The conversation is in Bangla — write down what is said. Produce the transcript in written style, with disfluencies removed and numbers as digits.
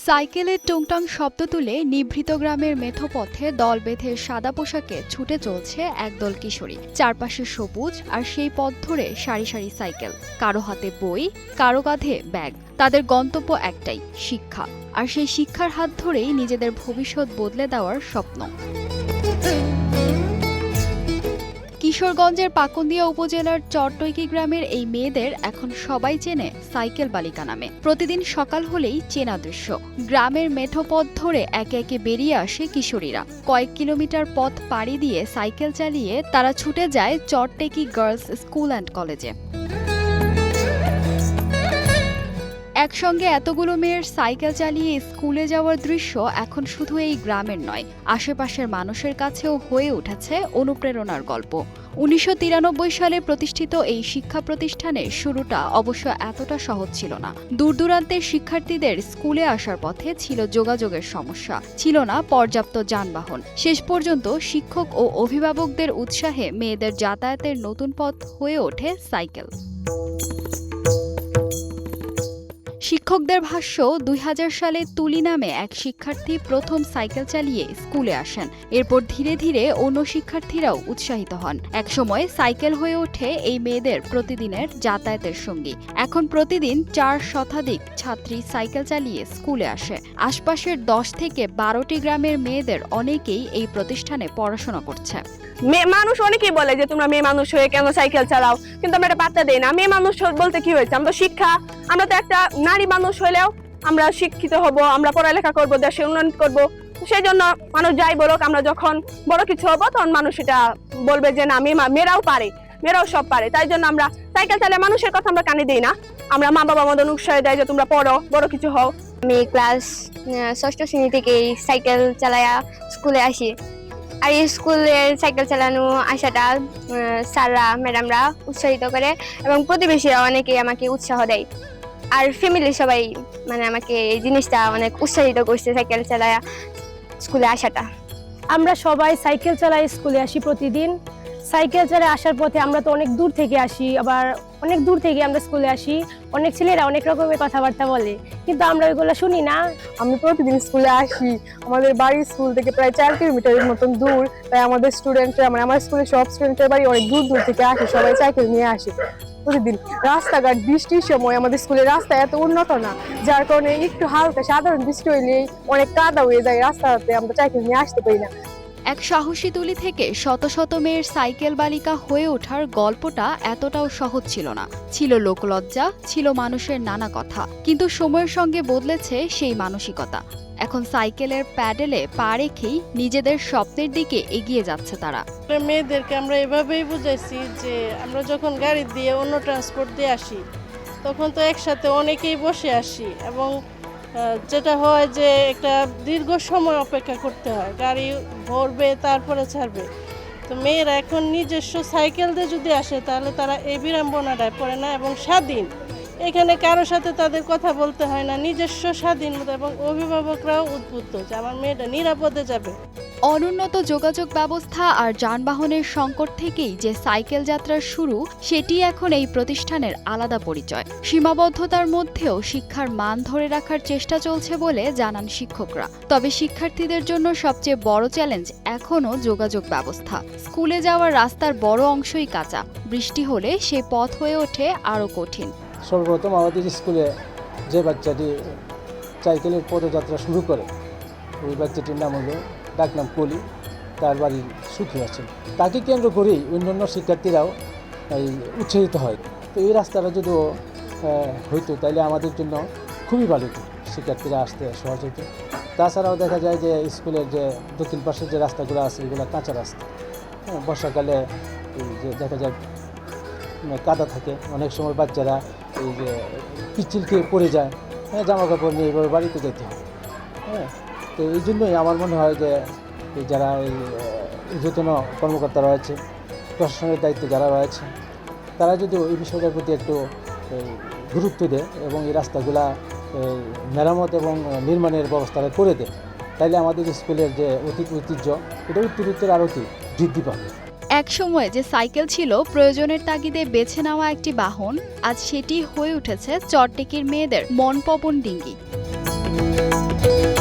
সাইকেলের টুংটাং শব্দ তুলে নিভৃত গ্রামের মেঠোপথে দল বেঁধে সাদা পোশাকে ছুটে চলছে একদল কিশোরী। চারপাশে সবুজ, আর সেই পথ ধরে সারি সারি সাইকেল, কারো হাতে বই, কারো কাঁধে ব্যাগ। তাদের গন্তব্য একটাই, শিক্ষা। আর সেই শিক্ষার হাত ধরেই নিজেদের ভবিষ্যৎ বদলে দেওয়ার স্বপ্ন। কিশোরগঞ্জের পাকুন্দিয়া উপজেলার চরটৈকি গ্রামের এই মেয়েদের এখন সবাই চেনে সাইকেল বালিকা নামে। প্রতিদিন সকাল হলেই চেনা দৃশ্য। গ্রামের মেঠো পথ ধরে একে একে বেরিয়ে আসে কিশোরীরা। কয়েক কিলোমিটার পথ পাড়ি দিয়ে সাইকেল চালিয়ে তারা ছুটে যায় চরটেকি গার্লস স্কুল অ্যান্ড কলেজে। একসঙ্গে এতগুলো মেয়ের সাইকেল চালিয়ে স্কুলে যাওয়ার দৃশ্য এখন শুধু এই গ্রামের নয়, আশেপাশের মানুষের কাছেও হয়ে উঠেছে অনুপ্রেরণার গল্প। ১৯৯৩ সালে প্রতিষ্ঠিত এই শিক্ষা প্রতিষ্ঠানের শুরুটা অবশ্য এতটা সহজ ছিল না। দূর দূরান্তের শিক্ষার্থীদের স্কুলে আসার পথে ছিল যোগাযোগের সমস্যা, ছিল না পর্যাপ্ত যানবাহন। শেষ পর্যন্ত শিক্ষক ও অভিভাবকদের উৎসাহে মেয়েদের যাতায়াতের নতুন পথ হয়ে ওঠে সাইকেল। শিক্ষকদের ভাষ্য, ২০০০ সালে তুলি নামে এক শিক্ষার্থী প্রথম সাইকেল চালিয়ে স্কুলে আসেন। এরপর ধীরে ধীরে অন্য শিক্ষার্থীরাও উৎসাহিত হন। একসময় সাইকেল হয়ে ওঠে এই মেয়েদের প্রতিদিনের যাতায়াতের সঙ্গী। এখন প্রতিদিন ৪ শতাধিক ছাত্রী সাইকেল চালিয়ে স্কুলে আসে। আশপাশের ১০ থেকে ১২টি গ্রামের মেয়েদের অনেকেই এই প্রতিষ্ঠানে পড়াশোনা করছে। মানুষ অনেকেই বলে যে তোমরা মেয়ে মানুষ হয়ে কেন সাইকেল চালাও, কিন্তু আমরা এটা পাত্তা দেই না। মেয়ে মানুষ বলতে কি হয়েছে, আমরা তো শিক্ষা, আমরা তো একটা নারী মানুষ হইলেও আমরা শিক্ষিত হব, আমরা পড়ালেখা করব, দেশের উন্নয়ন করব। সেই জন্য মানুষ যাই বলুক, আমরা যখন বড় কিছু হবো তখন মানুষ এটা বলবে যে না, মেয়েরাও পারে, মেয়েরাও সব পারে। তাই জন্য আমরা সাইকেল চালিয়ে মানুষের কথা আমরা কানে দিই না। আমরা মা বাবা আমাদের উৎসাহ দেয় যে তোমরা পড়ো, বড় কিছু হও। আমি ক্লাস ৬ষ্ঠ শ্রেণী থেকে সাইকেল চালায়া স্কুলে আসি। আর এই স্কুলের সাইকেল চালানো আসাটা স্যাররা ম্যাডামরা উৎসাহিত করে এবং প্রতিবেশীরা অনেকেই আমাকে উৎসাহ দেয়। আর ফ্যামিলির সবাই আমাকে এই জিনিসটা অনেক উৎসাহিত করছে, সাইকেল চালায়া স্কুলে আসাটা। আমরা সবাই সাইকেল চালাই স্কুলে আসি প্রতিদিন। সাইকেল চালায় আসার পথে আমরা তো অনেক দূর থেকে আসি, আবার অনেক দূর থেকে আমরা স্কুলে আসি। অনেক ছেলেরা অনেক রকমের কথাবার্তা বলে, কিন্তু আমরা ওইগুলো শুনি না। আমি প্রতিদিন স্কুলে আসি। আমাদের বাড়ির স্কুল থেকে প্রায় ৪ কিলোমিটারের মতন দূর। তাই আমাদের স্টুডেন্টরা আমার স্কুলের সব স্টুডেন্টের বাড়ি অনেক দূর দূর থেকে আসে, সবাই সাইকেল নিয়ে আসে প্রতিদিন। রাস্তাঘাট বৃষ্টির সময় আমাদের স্কুলের রাস্তা এত উন্নত না, যার কারণে একটু হালকা সাধারণ বৃষ্টি হইলেই অনেক কাদা হয়ে যায় রাস্তাতে, আমরা সাইকেল নিয়ে আসতে পারি না। এক সাহসী তুলি থেকে শত শত মেয়ের সাইকেল বালিকা হয়ে ওঠার গল্পটা এতটাও সহজ ছিল না। ছিল লোকলজ্জা, ছিল মানুষের নানা কথা, কিন্তু সময়ের সঙ্গে বদলেছে সেই মানসিকতা। এখন সাইকেলের প্যাডেলে পা রেখেই নিজেদের স্বপ্নের দিকে এগিয়ে যাচ্ছে তারা। মেয়েদেরকে আমরা এভাবেই বুঝাইছি যে আমরা যখন গাড়ি দিয়ে অন্য ট্রান্সপোর্ট দিয়ে আসি, তখন তো একসাথে অনেকেই বসে আসি এবং যেটা হয় যে একটা দীর্ঘ সময় অপেক্ষা করতে হয়, গাড়ি ভরবে তারপরে ছাড়বে। তো মেয়েরা এখন নিজস্ব সাইকেল দিয়ে যদি আসে তাহলে তারা এই বিড়ম্বনাটায় পড়ে না এবং স্বাধীন। এখানে কারো সাথে তাদের কথা বলতে হয় না, নিজস্ব স্বাধীন মতো। এবং অভিভাবকরাও উদ্বুদ্ধ যে আমার মেয়েটা নিরাপদে যাবে। অনুন্নত যোগাযোগ ব্যবস্থা আর যানবাহনের সংকট থেকেই যে সাইকেল যাত্রার শুরু, সেটি এখন এই প্রতিষ্ঠানের আলাদা পরিচয়। সীমাবদ্ধতার মধ্যেও শিক্ষার মান ধরে রাখার চেষ্টা চলছে বলে জানান শিক্ষকরা। তবে শিক্ষার্থীদের জন্য সবচেয়ে বড় চ্যালেঞ্জ এখনও যোগাযোগ ব্যবস্থা। স্কুলে যাওয়ার রাস্তার বড় অংশই কাঁচা, বৃষ্টি হলে সে পথ হয়ে ওঠে আরও কঠিন। সর্বপ্রথম আমাদের স্কুলে যে বাচ্চাটি সাইকেলের পদযাত্রা শুরু করে, ওই বাচ্চাটির নাম হলো ডাকনাম কলি, তার বাড়ি সুখী আছেন। তাকে কেন্দ্র করেই অন্যান্য শিক্ষার্থীরাও উৎসাহিত হয়। তো এই রাস্তাটা যদি হইতো তাহলে আমাদের জন্য খুবই ভালো হতো, শিক্ষার্থীরা আসতে সহজ হতো। তাছাড়াও দেখা যায় যে স্কুলের যে দক্ষিণ পাশের যে রাস্তাগুলো আছে, এগুলো কাঁচা রাস্তা। বর্ষাকালে যে দেখা যায় কাদা থাকে, অনেক সময় বাচ্চারা এই যে পিচ্ছিল খেয়ে পড়ে যায়, জামা কাপড় নিয়ে এভাবে বাড়িতে যেতে হয়। তো এই জন্যই আমার মনে হয় যে যারা এই ঊর্ধ্বতন কর্মকর্তা রয়েছে, প্রশাসনের দায়িত্বে যারা রয়েছে, তারা যদি এই বিষয়টার প্রতি একটু গুরুত্ব দেয় এবং এই রাস্তাগুলা মেরামত এবং নির্মাণের ব্যবস্থাটা করে দেয়, তাহলে আমাদের স্কুলের যে ঐতিহ্য এটা উত্তরোত্তর আরও বৃদ্ধি পাবে। একসময় যে সাইকেল ছিল প্রয়োজনের তাগিদে বেছে নেওয়া একটি বাহন, আজ সেটি হয়ে উঠেছে চরটেকির মেয়েদের মনপবন ডিঙ্গি। ধন্যবাদ।